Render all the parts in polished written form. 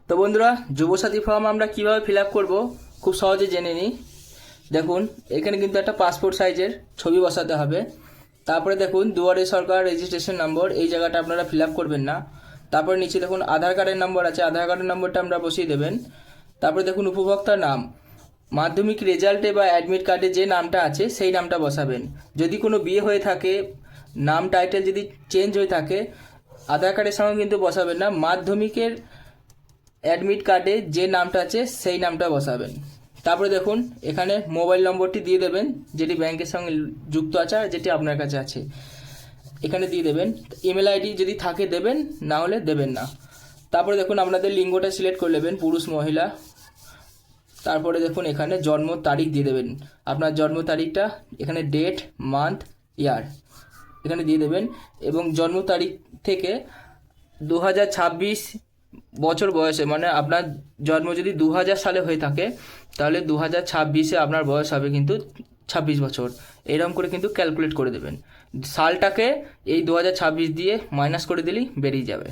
তো বন্ধুরা, যুবসাথী ফর্ম আমরা কিভাবে ফিল আপ করবো খুব সহজে জেনে নিই। দেখুন, এখানে কিন্তু একটা পাসপোর্ট সাইজের ছবি বসাতে হবে। তারপরে দেখুন দুয়ারে সরকার রেজিস্ট্রেশন নম্বর, এই জায়গাটা আপনারা ফিল আপ করবেন না। তারপরে নিচে দেখুন আধার কার্ডের নম্বর আছে, আধার কার্ডের নম্বরটা আমরা বসিয়ে দেবেন। তারপরে দেখুন উপভোক্তার নাম, মাধ্যমিক রেজাল্টে বা অ্যাডমিট কার্ডে যে নামটা আছে সেই নামটা বসাবেন। যদি কোনো বিয়ে হয়ে থাকে, নাম টাইটেল যদি চেঞ্জ হয়ে থাকে, আধার কার্ডের সঙ্গে কিন্তু বসাবেন না। মাধ্যমিকের অ্যাডমিট কার্ডে যে নামটা আছে সেই নামটা বসাবেন। তারপরে দেখুন এখানে মোবাইল নম্বরটি দিয়ে দেবেন, যেটি ব্যাংকের সঙ্গে যুক্ত আছে আর যেটি আপনার কাছে আছে, এখানে দিয়ে দেবেন। ইমেল আইডি যদি থাকে দেবেন, না হলে দেবেন না। তারপরে দেখুন আপনাদের লিঙ্গটা সিলেক্ট করে নেবেন, পুরুষ মহিলা। তারপরে দেখুন এখানে জন্ম তারিখ দিয়ে দেবেন, আপনার জন্ম তারিখটা এখানে ডেট, মান্থ, ইয়ার এখানে দিয়ে দেবেন। এবং জন্ম তারিখ থেকে 2026 বছর বয়সে, মানে আপনার জন্ম যদি 2000 সালে হয়ে থাকে তাহলে 2026-এ আপনার বয়স হবে কিন্তু 26 বছর। এরকম করে কিন্তু ক্যালকুলেট করে দেবেন। সালটাকে এই 2026 দিয়ে মাইনাস করে দিলেই বেরিয়ে যাবে।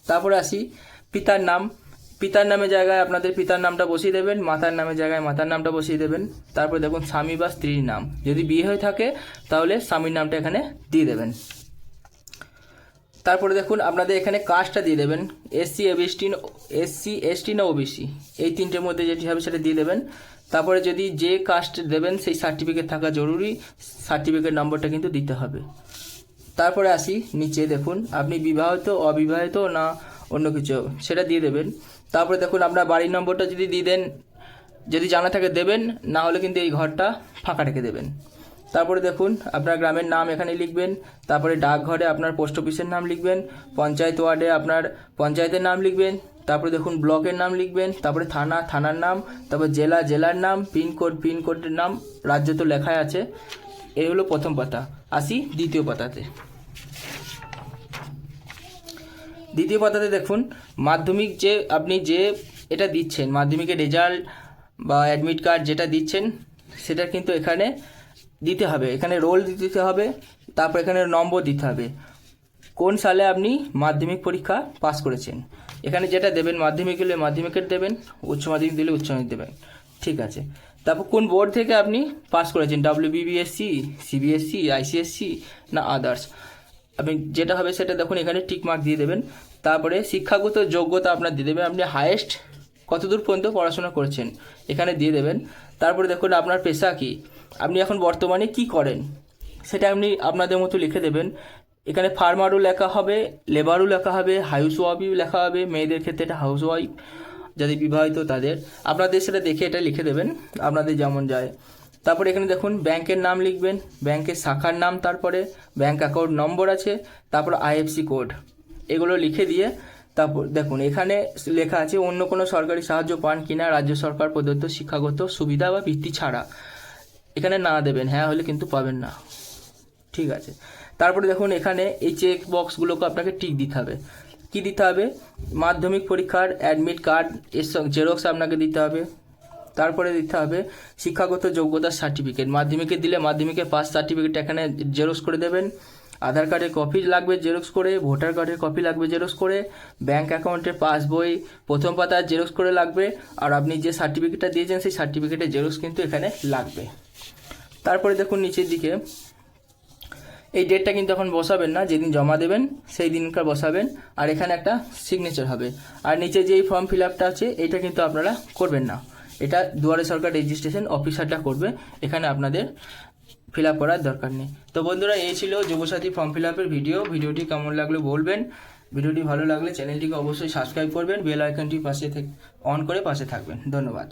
তারপরে আসি পিতার নাম। পিতার নামের জায়গায় আপনাদের পিতার নামটা বসিয়ে দেবেন, মাতার নামের জায়গায় মাতার নামটা বসিয়ে দেবেন। তারপরে দেখুন স্বামী বা স্ত্রীর নাম, যদি বিয়ে হয়ে থাকে তাহলে স্বামীর নামটা এখানে দিয়ে দেবেন। তারপরে দেখুন আপনাদের এখানে কাস্টটা দিয়ে দেবেন, এসসি এসটি না ওবিসি, এই তিনটের মধ্যে যেটি হবে সেটা দিয়ে দেবেন। তারপরে যদি যে কাস্ট দেবেন সেই সার্টিফিকেট থাকা জরুরি, সার্টিফিকেট নম্বরটা কিন্তু দিতে হবে। তারপরে আসি নিচে, দেখুন আপনি বিবাহিত, অবিবাহিত না অন্য কিছু, সেটা দিয়ে দেবেন। তারপরে দেখুন আপনার বাড়ির নম্বরটা যদি দিয়ে দেন, যদি জানা থাকে দেবেন, না হলে কিন্তু এই ঘরটা ফাঁকা রেখে দেবেন। তারপরে দেখুন আপনার গ্রামের নাম এখানে লিখবেন। তারপরে ডাকঘরে আপনার পোস্ট অফিসের নাম লিখবেন। পঞ্চায়েত ওয়ার্ডে আপনার পঞ্চায়েতের নাম লিখবেন। তারপরে দেখুন ব্লকের নাম লিখবেন। তারপরে থানা, থানার নাম। তারপর জেলা, জেলার নাম। পিনকোড, পিনকোডের নাম। রাজ্য তো লেখাই আছে। এই হলো প্রথম পাতা। আসি দ্বিতীয় পাতাতে। দ্বিতীয় পাতাতে দেখুন মাধ্যমিক যে আপনি যে এটা দিচ্ছেন, মাধ্যমিকের রেজাল্ট বা অ্যাডমিট কার্ড যেটা দিচ্ছেন সেটা কিন্তু এখানে দিতে হবে। এখানে রোল দিতে হবে। তারপর এখানে নম্বর দিতে হবে, কোন সালে আপনি মাধ্যমিক পরীক্ষা পাস করেছেন। এখানে যেটা দেবেন, মাধ্যমিক হলে মাধ্যমিকের দেবেন, উচ্চ মাধ্যমিক দিলে উচ্চ মাধ্যমিক দেবেন, ঠিক আছে। তারপর কোন বোর্ড থেকে আপনি পাস করেছেন, WBBSC, CBSE, ICSC না আদার্স, আপনি যেটা হবে সেটা দেখুন এখানে টিক মার্ক দিয়ে দেবেন। তারপরে শিক্ষাগত যোগ্যতা আপনার দিয়ে দেবেন, আপনি হায়েস্ট কতদূর পর্যন্ত পড়াশোনা করেছেন এখানে দিয়ে দেবেন। তারপরে দেখুন আপনার পেশা কি, আপনি এখন বর্তমানে কি করেন সেটা আপনি আপনাদের মতো লিখে দেবেন। এখানে ফার্মারও লেখা হবে, লেবারও লেখা হবে, হাউস ওয়াইফও লেখা হবে। মেয়েদের ক্ষেত্রে এটা হাউস ওয়াইফ, যাদের বিবাহিত তাদের, আপনাদের সেটা দেখে এটা লিখে দেবেন আপনাদের যেমন যায়। তারপরে এখানে দেখুন ব্যাংকের নাম লিখবেন, ব্যাংকের শাখার নাম, তারপরে ব্যাংক অ্যাকাউন্ট নম্বর আছে, তারপর IFSC কোড, এগুলো লিখে দিয়ে তারপর দেখুন এখানে লেখা আছে অন্য কোনো সরকারি সাহায্য পান কিনা, রাজ্য সরকার প্রদত্ত শিক্ষাগত সুবিধা বা বৃত্তি ছাড়া, এখানে না দেবেন, হ্যাঁ হলে কিন্তু পাবেন না, ঠিক আছে। তারপরে দেখুন এখানে এই চেক বক্সগুলোকে আপনাকে টিক দিতে হবে। কি দিতে হবে, মাধ্যমিক পরীক্ষার অ্যাডমিট কার্ড এর সঙ্গে জেরক্স আপনাকে দিতে হবে। তারপরে দিতে হবে শিক্ষাগত যোগ্যতার সার্টিফিকেট, মাধ্যমিকে দিলে মাধ্যমিকের পাস সার্টিফিকেট এখানে জেরক্স করে দেবেন। আধার কার্ডের কপি লাগবে জেরক্স করে, ভোটার কার্ডের কপি লাগবে জেরক্স করে, ব্যাংক অ্যাকাউন্টের পাসবই প্রথম পাতার জেরক্স করে লাগবে, আর আপনি যে সার্টিফিকেটটা দিয়েছেন সেই সার্টিফিকেটের জেরক্স কিন্তু এখানে লাগবে। তারপরে দেখুন নিচের দিকে এই ডেটটা কিন্তু এখন বসাবেন না, যেদিন জমা দেবেন সেই দিনকার বসাবেন, আর এখানে একটা সিগনেচার হবে। আর নিচে যে এই ফর্ম ফিল আপটা আছে এইটা কিন্তু আপনারা করবেন না, এটা দুয়ারে সরকার রেজিস্ট্রেশন অফিসারটা করবে, এখানে আপনাদের ফিল আপ করার দরকার নেই। তো বন্ধুরা, এই ছিল যুবসাথী ফর্ম ফিল আপের ভিডিওটি কেমন লাগলো বলবেন। ভিডিওটি ভালো লাগলে চ্যানেলটিকে অবশ্যই সাবস্ক্রাইব করবেন, বেল আইকনটি পাশে অন করে পাশে থাকবেন। ধন্যবাদ।